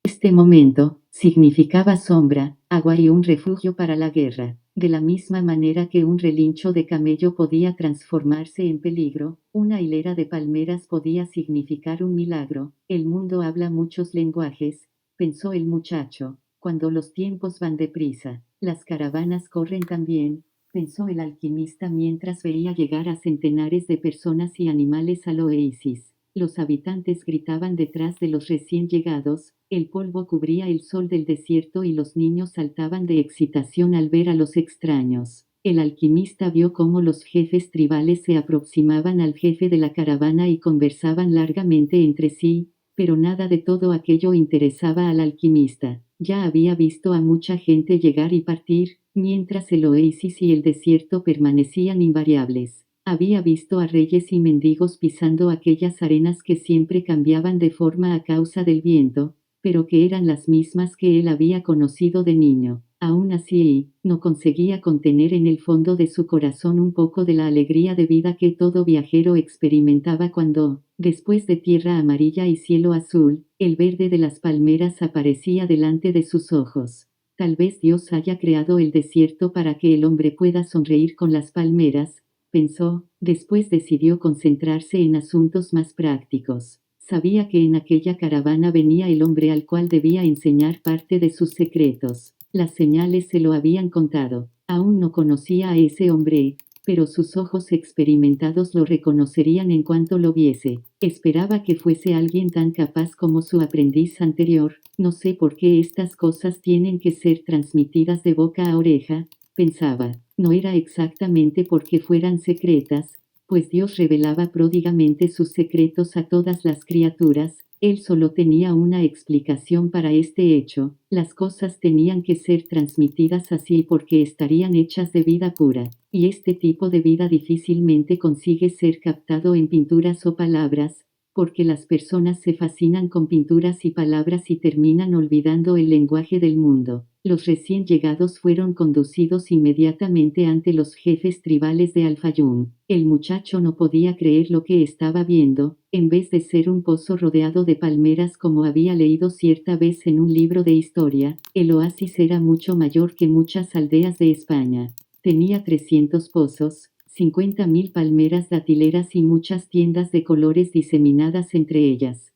Este momento significaba sombra, agua y un refugio para la guerra. De la misma manera que un relincho de camello podía transformarse en peligro, una hilera de palmeras podía significar un milagro. El mundo habla muchos lenguajes, pensó el muchacho. Cuando los tiempos van deprisa, las caravanas corren también, pensó el alquimista mientras veía llegar a centenares de personas y animales al oasis. Los habitantes gritaban detrás de los recién llegados, el polvo cubría el sol del desierto y los niños saltaban de excitación al ver a los extraños. El alquimista vio cómo los jefes tribales se aproximaban al jefe de la caravana y conversaban largamente entre sí, pero nada de todo aquello interesaba al alquimista. Ya había visto a mucha gente llegar y partir, mientras el oasis y el desierto permanecían invariables. Había visto a reyes y mendigos pisando aquellas arenas que siempre cambiaban de forma a causa del viento, pero que eran las mismas que él había conocido de niño. Aún así, no conseguía contener en el fondo de su corazón un poco de la alegría de vida que todo viajero experimentaba cuando, después de tierra amarilla y cielo azul, el verde de las palmeras aparecía delante de sus ojos. Tal vez Dios haya creado el desierto para que el hombre pueda sonreír con las palmeras, pensó. Después decidió concentrarse en asuntos más prácticos. Sabía que en aquella caravana venía el hombre al cual debía enseñar parte de sus secretos. Las señales se lo habían contado. Aún no conocía a ese hombre, pero sus ojos experimentados lo reconocerían en cuanto lo viese. Esperaba que fuese alguien tan capaz como su aprendiz anterior. No sé por qué estas cosas tienen que ser transmitidas de boca a oreja, pensaba. No era exactamente porque fueran secretas, pues Dios revelaba pródigamente sus secretos a todas las criaturas. Él solo tenía una explicación para este hecho: las cosas tenían que ser transmitidas así porque estarían hechas de vida pura, y este tipo de vida difícilmente consigue ser captado en pinturas o palabras, porque las personas se fascinan con pinturas y palabras y terminan olvidando el lenguaje del mundo. Los recién llegados fueron conducidos inmediatamente ante los jefes tribales de Al-Fayum. El muchacho no podía creer lo que estaba viendo. En vez de ser un pozo rodeado de palmeras como había leído cierta vez en un libro de historia, el oasis era mucho mayor que muchas aldeas de España. Tenía 300 pozos, 50.000 palmeras datileras y muchas tiendas de colores diseminadas entre ellas.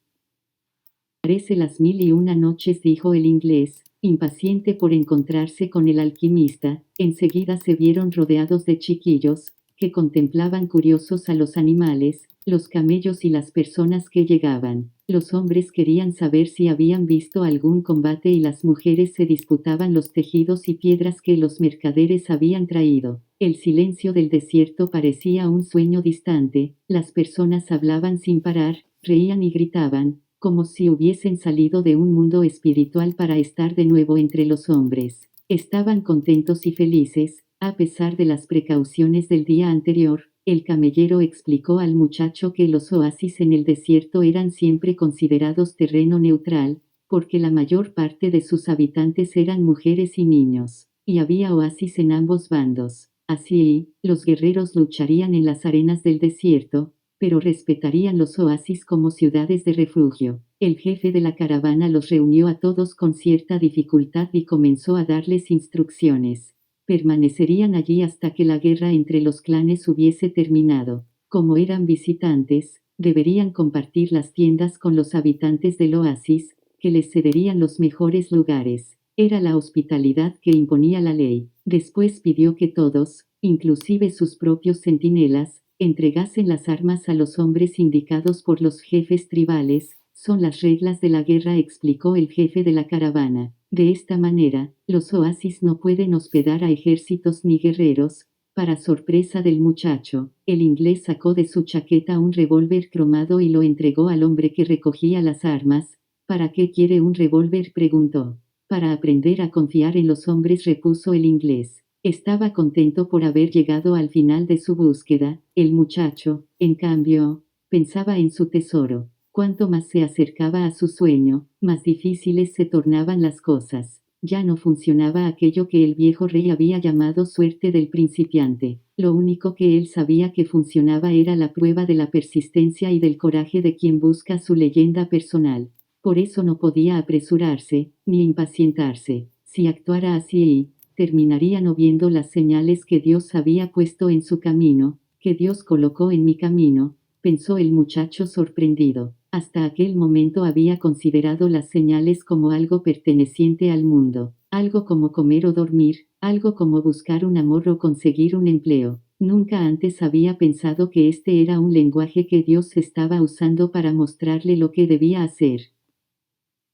Parece las 1001 noches, dijo el inglés, impaciente por encontrarse con el alquimista. Enseguida se vieron rodeados de chiquillos, que contemplaban curiosos a los animales, los camellos y las personas que llegaban. Los hombres querían saber si habían visto algún combate y las mujeres se disputaban los tejidos y piedras que los mercaderes habían traído. El silencio del desierto parecía un sueño distante. Las personas hablaban sin parar, reían y gritaban, como si hubiesen salido de un mundo espiritual para estar de nuevo entre los hombres. Estaban contentos y felices, a pesar de las precauciones del día anterior. El camellero explicó al muchacho que los oasis en el desierto eran siempre considerados terreno neutral, porque la mayor parte de sus habitantes eran mujeres y niños, y había oasis en ambos bandos. Así, los guerreros lucharían en las arenas del desierto, pero respetarían los oasis como ciudades de refugio. El jefe de la caravana los reunió a todos con cierta dificultad y comenzó a darles instrucciones. Permanecerían allí hasta que la guerra entre los clanes hubiese terminado. Como eran visitantes, deberían compartir las tiendas con los habitantes del oasis, que les cederían los mejores lugares. Era la hospitalidad que imponía la ley. Después pidió que todos, inclusive sus propios centinelas, entregasen las armas a los hombres indicados por los jefes tribales. Son las reglas de la guerra, explicó el jefe de la caravana. De esta manera, los oasis no pueden hospedar a ejércitos ni guerreros. Para sorpresa del muchacho, el inglés sacó de su chaqueta un revólver cromado y lo entregó al hombre que recogía las armas. ¿Para qué quiere un revólver?, preguntó. Para aprender a confiar en los hombres, repuso el inglés. Estaba contento por haber llegado al final de su búsqueda. El muchacho, en cambio, pensaba en su tesoro. Cuanto más se acercaba a su sueño, más difíciles se tornaban las cosas. Ya no funcionaba aquello que el viejo rey había llamado suerte del principiante. Lo único que él sabía que funcionaba era la prueba de la persistencia y del coraje de quien busca su leyenda personal. Por eso no podía apresurarse, ni impacientarse. Si actuara así, terminaría no viendo las señales que Dios había puesto en su camino, que Dios colocó en mi camino, pensó el muchacho sorprendido. Hasta aquel momento había considerado las señales como algo perteneciente al mundo, algo como comer o dormir, algo como buscar un amor o conseguir un empleo. Nunca antes había pensado que este era un lenguaje que Dios estaba usando para mostrarle lo que debía hacer.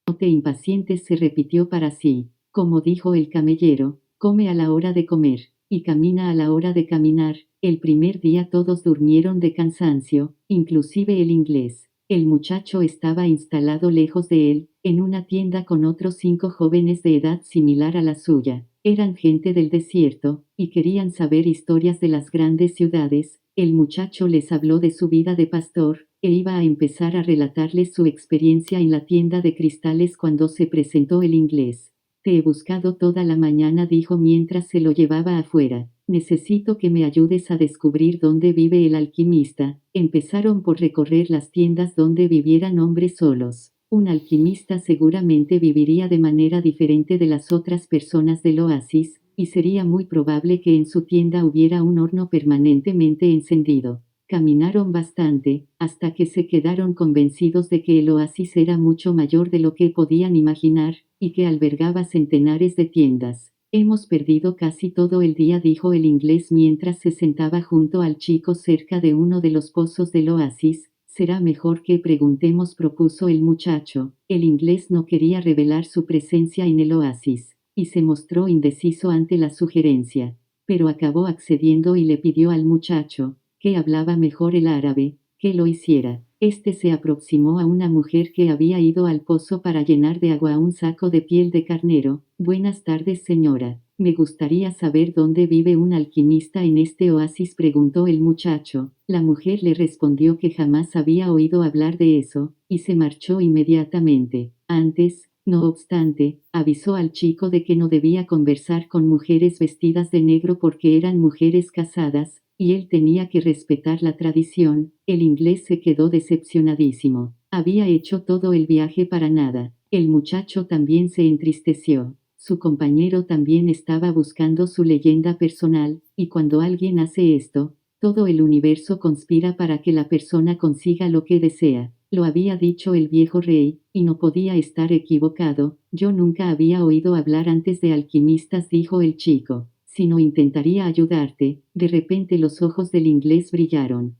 No te impacientes, se repitió para sí. Como dijo el camellero, come a la hora de comer, y camina a la hora de caminar. El primer día todos durmieron de cansancio, inclusive el inglés. El muchacho estaba instalado lejos de él, en una tienda con otros 5 jóvenes de edad similar a la suya. Eran gente del desierto, y querían saber historias de las grandes ciudades. El muchacho les habló de su vida de pastor, e iba a empezar a relatarles su experiencia en la tienda de cristales cuando se presentó el inglés. Te he buscado toda la mañana, dijo mientras se lo llevaba afuera. Necesito que me ayudes a descubrir dónde vive el alquimista. Empezaron por recorrer las tiendas donde vivieran hombres solos. Un alquimista seguramente viviría de manera diferente de las otras personas del oasis, y sería muy probable que en su tienda hubiera un horno permanentemente encendido. Caminaron bastante, hasta que se quedaron convencidos de que el oasis era mucho mayor de lo que podían imaginar, y que albergaba centenares de tiendas. Hemos perdido casi todo el día, dijo el inglés mientras se sentaba junto al chico cerca de uno de los pozos del oasis. Será mejor que preguntemos, propuso el muchacho. El inglés no quería revelar su presencia en el oasis, y se mostró indeciso ante la sugerencia, pero acabó accediendo y le pidió al muchacho, que hablaba mejor el árabe, que lo hiciera. Este se aproximó a una mujer que había ido al pozo para llenar de agua un saco de piel de carnero. Buenas tardes, señora. Me gustaría saber dónde vive un alquimista en este oasis, preguntó el muchacho. La mujer le respondió que jamás había oído hablar de eso, y se marchó inmediatamente. Antes, no obstante, avisó al chico de que no debía conversar con mujeres vestidas de negro porque eran mujeres casadas, y él tenía que respetar la tradición. El inglés se quedó decepcionadísimo. Había hecho todo el viaje para nada. El muchacho también se entristeció. Su compañero también estaba buscando su leyenda personal, y cuando alguien hace esto, todo el universo conspira para que la persona consiga lo que desea. Lo había dicho el viejo rey, y no podía estar equivocado. Yo nunca había oído hablar antes de alquimistas, dijo el chico. Si no, intentaría ayudarte. De repente los ojos del inglés brillaron.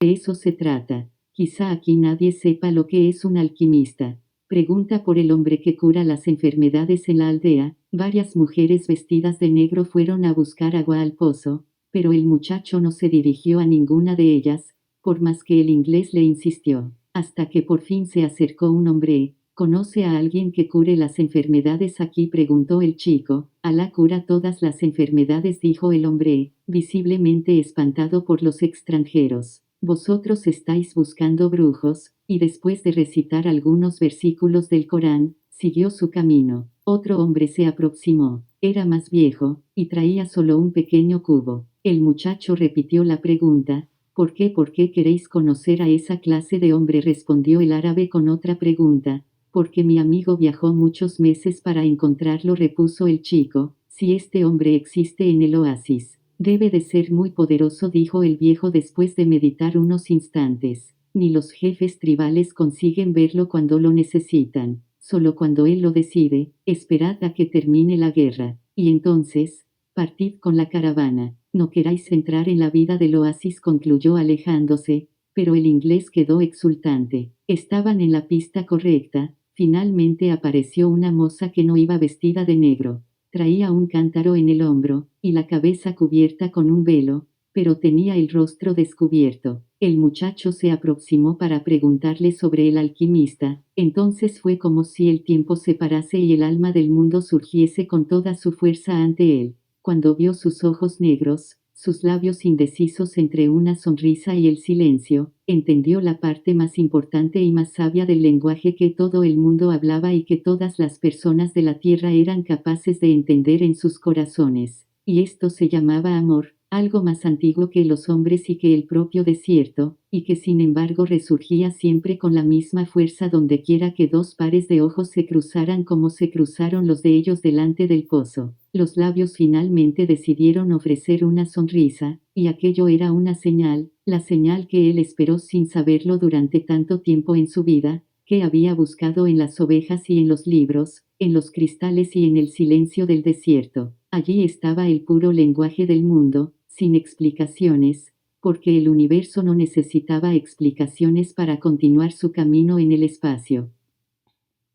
De eso se trata. Quizá aquí nadie sepa lo que es un alquimista. Pregunta por el hombre que cura las enfermedades en la aldea. Varias mujeres vestidas de negro fueron a buscar agua al pozo, pero el muchacho no se dirigió a ninguna de ellas, por más que el inglés le insistió, hasta que por fin se acercó un hombre. ¿Conoce a alguien que cure las enfermedades aquí?, preguntó el chico. Alá cura todas las enfermedades, dijo el hombre, visiblemente espantado por los extranjeros. Vosotros estáis buscando brujos. Y después de recitar algunos versículos del Corán, siguió su camino. Otro hombre se aproximó. Era más viejo, y traía solo un pequeño cubo. El muchacho repitió la pregunta. ¿Por qué queréis conocer a esa clase de hombre?, respondió el árabe con otra pregunta. Porque mi amigo viajó muchos meses para encontrarlo, repuso el chico. Si este hombre existe en el oasis, debe de ser muy poderoso, dijo el viejo después de meditar unos instantes. Ni los jefes tribales consiguen verlo cuando lo necesitan. Solo cuando él lo decide. Esperad a que termine la guerra, y entonces, partid con la caravana. No queráis entrar en la vida del oasis, concluyó alejándose, pero el inglés quedó exultante. Estaban en la pista correcta. Finalmente apareció una moza que no iba vestida de negro. Traía un cántaro en el hombro, y la cabeza cubierta con un velo, pero tenía el rostro descubierto. El muchacho se aproximó para preguntarle sobre el alquimista. Entonces fue como si el tiempo se parase y el alma del mundo surgiese con toda su fuerza ante él. Cuando vio sus ojos negros, sus labios indecisos entre una sonrisa y el silencio, entendió la parte más importante y más sabia del lenguaje que todo el mundo hablaba y que todas las personas de la tierra eran capaces de entender en sus corazones. Y esto se llamaba amor. algo más antiguo que los hombres y que el propio desierto, y que sin embargo resurgía siempre con la misma fuerza dondequiera que dos pares de ojos se cruzaran como se cruzaron los de ellos delante del pozo. Los labios finalmente decidieron ofrecer una sonrisa, y aquello era una señal, la señal que él esperó sin saberlo durante tanto tiempo en su vida, que había buscado en las ovejas y en los libros, en los cristales y en el silencio del desierto. Allí estaba el puro lenguaje del mundo, sin explicaciones, porque el universo no necesitaba explicaciones para continuar su camino en el espacio.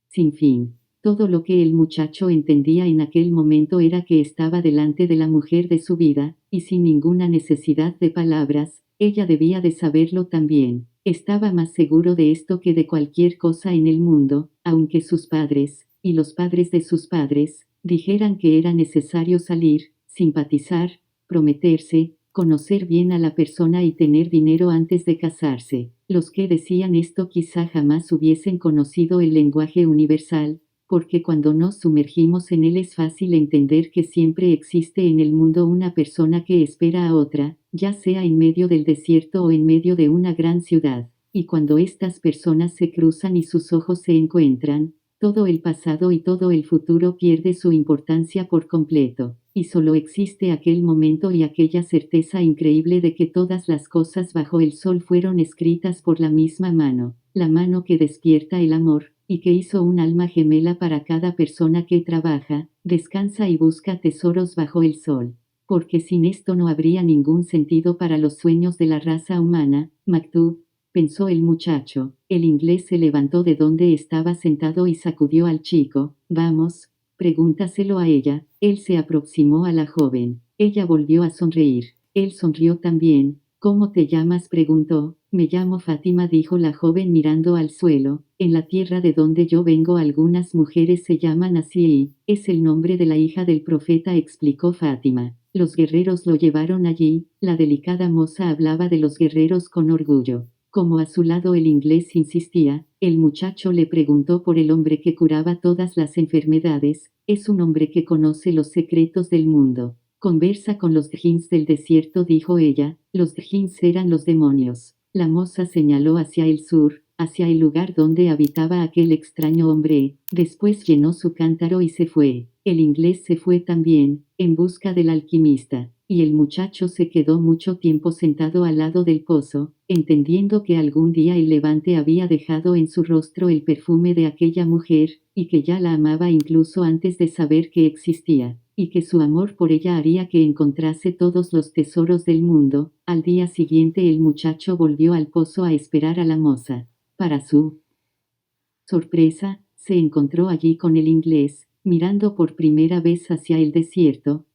Sin fin. Todo lo que el muchacho entendía en aquel momento era que estaba delante de la mujer de su vida, y sin ninguna necesidad de palabras, ella debía de saberlo también. Estaba más seguro de esto que de cualquier cosa en el mundo, aunque sus padres, y los padres de sus padres, dijeran que era necesario salir, simpatizar, prometerse, conocer bien a la persona y tener dinero antes de casarse. Los que decían esto quizá jamás hubiesen conocido el lenguaje universal, porque cuando nos sumergimos en él es fácil entender que siempre existe en el mundo una persona que espera a otra, ya sea en medio del desierto o en medio de una gran ciudad. Y cuando estas personas se cruzan y sus ojos se encuentran, todo el pasado y todo el futuro pierde su importancia por completo, y solo existe aquel momento y aquella certeza increíble de que todas las cosas bajo el sol fueron escritas por la misma mano, la mano que despierta el amor, y que hizo un alma gemela para cada persona que trabaja, descansa y busca tesoros bajo el sol. Porque sin esto no habría ningún sentido para los sueños de la raza humana. Maktub, pensó el muchacho. El inglés se levantó de donde estaba sentado y sacudió al chico. Vamos, pregúntaselo a ella. Él se aproximó a la joven. Ella volvió a sonreír. Él sonrió también. ¿Cómo te llamas?, preguntó. Me llamo Fátima, dijo la joven mirando al suelo. En la tierra de donde yo vengo algunas mujeres se llaman así. Es el nombre de la hija del profeta, explicó Fátima. Los guerreros lo llevaron allí. La delicada moza hablaba de los guerreros con orgullo. Como a su lado el inglés insistía, el muchacho le preguntó por el hombre que curaba todas las enfermedades. Es un hombre que conoce los secretos del mundo. Conversa con los djinns del desierto, dijo ella. Los djinns eran los demonios. La moza señaló hacia el sur, hacia el lugar donde habitaba aquel extraño hombre. Después llenó su cántaro y se fue. El inglés se fue también, en busca del alquimista, y el muchacho se quedó mucho tiempo sentado al lado del pozo, entendiendo que algún día el levante había dejado en su rostro el perfume de aquella mujer, y que ya la amaba incluso antes de saber que existía, y que su amor por ella haría que encontrase todos los tesoros del mundo. Al día siguiente el muchacho volvió al pozo a esperar a la moza. Para su sorpresa, se encontró allí con el inglés, mirando por primera vez hacia el desierto.